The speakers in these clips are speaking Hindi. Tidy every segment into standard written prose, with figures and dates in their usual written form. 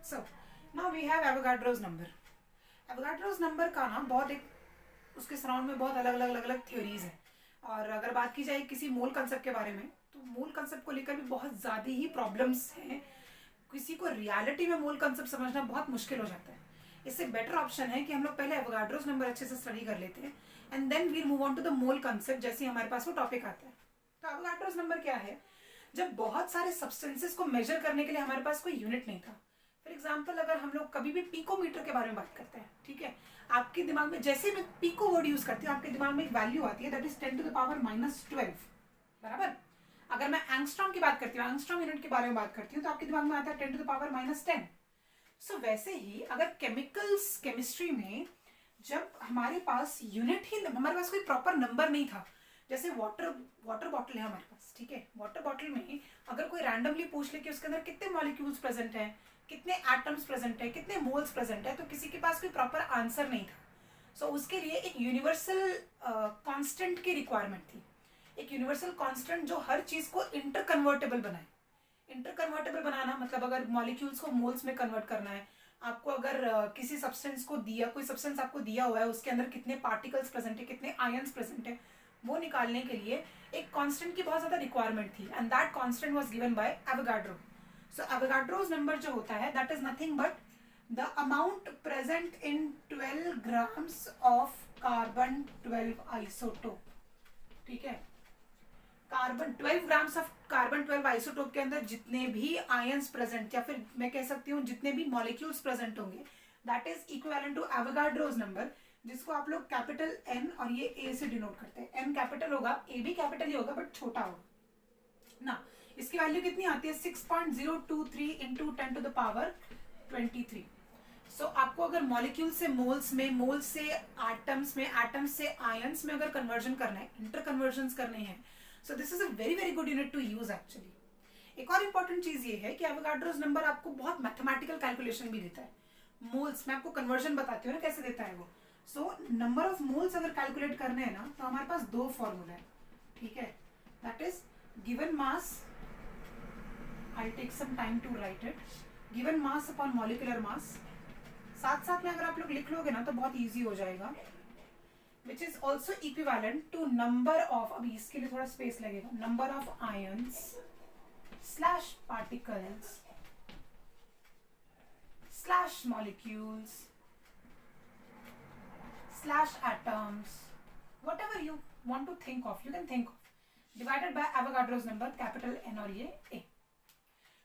So now we have Avogadro's number. Avogadro's number का ना बहुत एक उसके सराउंड में बहुत अलग अलग अलग अलग थ्योरीज हैं. और अगर बात की जाए किसी मोल कंसेप्ट के बारे में, तो मोल कंसेप्ट को लेकर भी बहुत ज़्यादा ही प्रॉब्लम्स हैं. किसी को रियलिटी में मोल कंसेप्ट समझना बहुत मुश्किल हो जाता है. इससे बेटर ऑप्शन है कि हम लोग पहले एवोगाड्रोस नंबर अच्छे से स्टडी कर लेते हैं and then we'll move on to the mole concept जैसे हमारे पास वो टॉपिक आता है. तो एवोगाड्रोस नंबर क्या है? जब बहुत सारे सब्सटेंसेस को मेजर करने के लिए हमारे पास कोई यूनिट नहीं था. फॉर एग्जाम्पल, अगर हम लोग कभी भी पिकोमीटर के बारे में बात करते हैं, ठीक है, आपके दिमाग में जैसे मैं पिको वर्ड यूज करती हूँ, आपके दिमाग में एक वैल्यू आती है दैट इज 10⁻⁻12. बराबर. अगर मैं एंगस्ट्रॉम की बात करती हूँ, एंगस्ट्रॉम यूनिट के बारे में बात करती हूँ, तो आपके दिमाग में आता है 10⁻10. सो वैसे ही अगर केमिस्ट्री में जब हमारे पास यूनिट ही, हमारे पास कोई प्रॉपर नंबर नहीं था, जैसे वाटर बॉटल है हमारे पास, ठीक है, वाटर बॉटल में अगर कोई रैंडमली पूछ ले कि उसके अंदर कितने मॉलिक्यूल्स प्रेजेंट हैं, कितने एटम्स प्रेजेंट है, कितने मोल्स प्रेजेंट है, तो किसी के पास कोई प्रॉपर आंसर नहीं था. सो उसके लिए एक यूनिवर्सल कांस्टेंट की रिक्वायरमेंट थी. एक यूनिवर्सल कांस्टेंट जो हर चीज को इंटर कन्वर्टेबल बनाए. इंटर कन्वर्टेबल बनाना मतलब अगर मॉलिक्यूल्स को मोल्स में कन्वर्ट करना है आपको, अगर किसी सब्सटेंस को दिया, कोई सब्सटेंस आपको दिया हुआ है, उसके अंदर कितने पार्टिकल्स प्रेजेंट है, कितने आयंस प्रेजेंट है, वो निकालने के लिए एक कांस्टेंट की बहुत ज्यादा रिक्वायरमेंट थी and that constant was given by Avogadro. So Avogadro's number जो होता है that is nothing but the amount present in 12 grams of carbon 12 isotope. ठीक है, carbon 12 grams of carbon 12 isotope के अंदर जितने भी आयंस प्रेजेंट, या फिर मैं कह सकती हूँ जितने भी मॉलिक्यूल्स प्रेजेंट होंगे, that is equivalent to Avogadro's number, जिसको आप लोग कैपिटल एन और ये ए से डिनोट करते हैं. एन कैपिटल होगा, ए भी कैपिटल ही होगा बट छोटा होगा ना. इसकी वैल्यू कितनी आती है? 6.023 इंटू 10⁻23. सो आपको अगर मॉलिक्यूल से मोल्स में, मोल्स से एटम्स में, एटम्स से आयंस में अगर कन्वर्जन करना है, इंटर कन्वर्जन करने हैं, so this is a very very good unit to use actually. एक और इंपॉर्टेंट चीज ये है कि एवोगाड्रोस नंबर आपको बहुत मैथमेटिकल कैलकुलेशन भी देता है. मोल्स में आपको कन्वर्जन बताती हूँ ना कैसे देता है वो. सो नंबर ऑफ मोल्स अगर कैलकुलेट करने हैं ना, तो हमारे पास दो फॉर्मूला है. ठीक है, that is given mass, I'll take some time to write it, given mass upon molecular mass. साथ साथ में अगर आप लोग लिख लोगे ना तो बहुत इजी हो जाएगा. which is also equivalent to number of, अभी इसके लिए थोड़ा स्पेस लगेगा, number of ions slash particles slash molecules slash atoms, whatever you want to think of, you can think of, divided by Avogadro's number, capital N और ये A.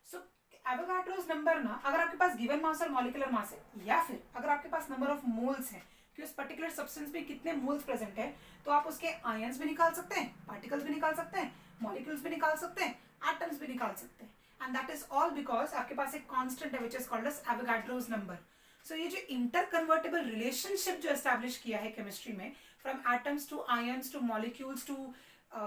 सो एवोगाड्रोस नंबर ना, अगर आपके पास गिवन मास और मॉलिक्यूलर मास है, या फिर अगर आपके पास नंबर ऑफ मोल्स है कि उस पर्टिकुलर सब्सटेंस में कितने मोल्स प्रेजेंट है, तो आप उसके आयंस भी निकाल सकते हैं, पार्टिकल्स भी निकाल सकते हैं, मॉलिक्यूल्स भी निकाल सकते हैं, एटम्स भी निकाल सकते हैं. And that is all because आपके पास एक कांस्टेंट है which is called as Avogadro's number. So ये जो इंटर कन्वर्टेबल रिलेशनशिप जो एस्टैब्लिश किया है केमिस्ट्री में, from atoms to ions to molecules to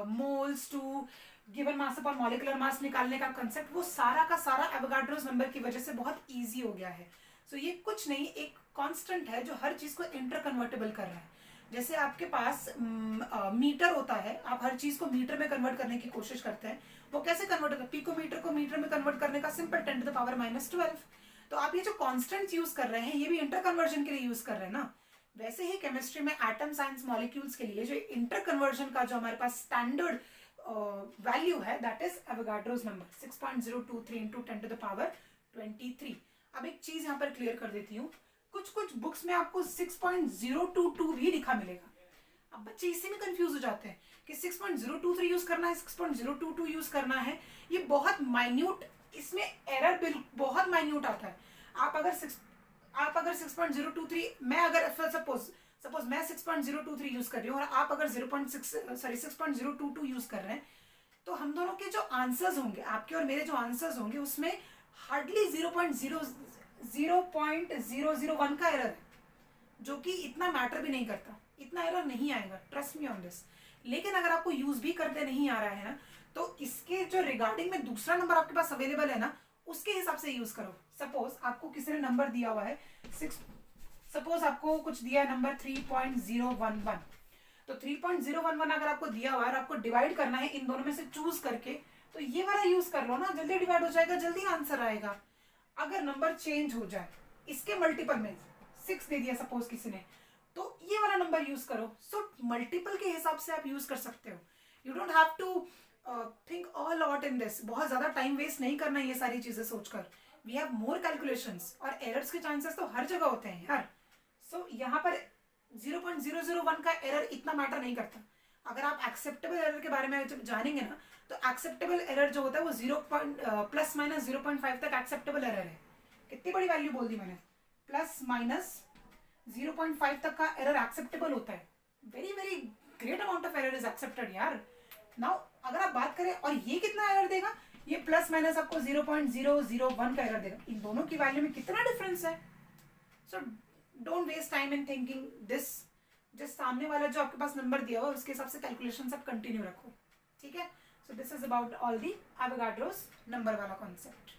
moles to given mass upon molecular mass निकालने का कंसेप्ट, वो सारा का सारा एवोगाड्रोस नंबर की वजह से बहुत इजी हो गया है. सो ये कुछ नहीं, एक कांस्टेंट है जो हर चीज को इंटर कन्वर्टेबल कर रहा है. जैसे आपके पास मीटर होता है, आप हर चीज को मीटर में कन्वर्ट करने की कोशिश करते हैं. वो कैसे कन्वर्ट होता है? पिकोमीटर को मीटर में कन्वर्ट करने का सिंपल 10⁻12. तो आप ये जो कॉन्स्टेंट यूज कर रहे हैं, ये भी इंटर कन्वर्जन के लिए यूज कर रहे हैं ना. वैसे ही केमिस्ट्री में एटम साइंस मॉलिक्यूल्स के लिए जो इंटर कन्वर्जन का जो हमारे पास स्टैंडर्ड वैल्यू है, that is Avogadro's number 6.023 into 10⁻23. अब एक चीज यहाँ पर क्लियर कर देती हूँ, कुछ कुछ बुक्स में आपको 6.022 भी लिखा मिलेगा. अब बच्चे इसी में कंफ्यूज हो जाते हैं कि 6.023 यूज करना है, 6.022 यूज करना है. ये बहुत माइन्यूट, इसमें एरर बहुत माइन्यूट आता है. आप अगर 6.023, मैं अगर सपोज मैं 6.023 यूज कर रही हूँ और आप अगर 6.022 यूज कर रहे हैं, तो हम दोनों के जो आंसर्स होंगे, आपके और मेरे जो आंसर्स होंगे, उसमें हार्डली 0.001 का एरर है, जो कि इतना मैटर भी नहीं करता. इतना एरर नहीं आएगा, ट्रस्ट मी ऑन दिस. लेकिन अगर आपको यूज भी करते नहीं आ रहा है ना, तो इसके जो रिगार्डिंग में दूसरा नंबर आपके पास अवेलेबल है ना, उसके हिसाब से यूज करो. सपोज आपको किसी ने नंबर दिया हुआ है सपोज आपको कुछ दिया है नंबर 3.011, तो 3.011 अगर आपको दिया हुआ है और आपको डिवाइड करना है इन दोनों में से चूज करके, तो ये वाला यूज कर लो ना, जल्दी डिवाइड हो जाएगा, जल्दी आंसर आएगा. अगर नंबर चेंज हो जाए इसके मल्टीपल में, 6 दे दिया सपोज किसी ने, तो ये वाला नंबर यूज करो. सो मल्टीपल के हिसाब से आप यूज कर सकते हो. You don't have to think a lot in this. बहुत ज्यादा टाइम वेस्ट नहीं करना ये सारी चीजें सोचकर. वी हैव मोर कैलकुलेशंस और एरर्स के चांसेस तो हर जगह होते हैं यार. सो यहाँ पर 0.001 का एरर इतना मैटर नहीं करता. अगर आप एक्सेप्टेबल एरर के बारे में जब जानेंगे ना, तो एक्सेप्टेबल एरर जो होता है वो 0+- 0.5 तक एक्सेप्टेबल एरर है. कितनी बड़ी वैल्यू बोल दी मैंने, +- 0.5 तक का एरर एक्सेप्टेबल होता है. Very very great amount of error is accepted यार. नाउ अगर आप बात करें और ये कितना एरर देगा, ये प्लस माइनस आपको 0.001 का एरर देगा. इन दोनों की वैल्यू में कितना डिफरेंस है. So don't waste time in thinking this. Just सामने वाला जो आपके पास नंबर दिया हुआ उसके हिसाब से कैलकुलेशन सब कंटिन्यू रखो. ठीक है. सो this is about all the Avogadro's number वाला कॉन्सेप्ट.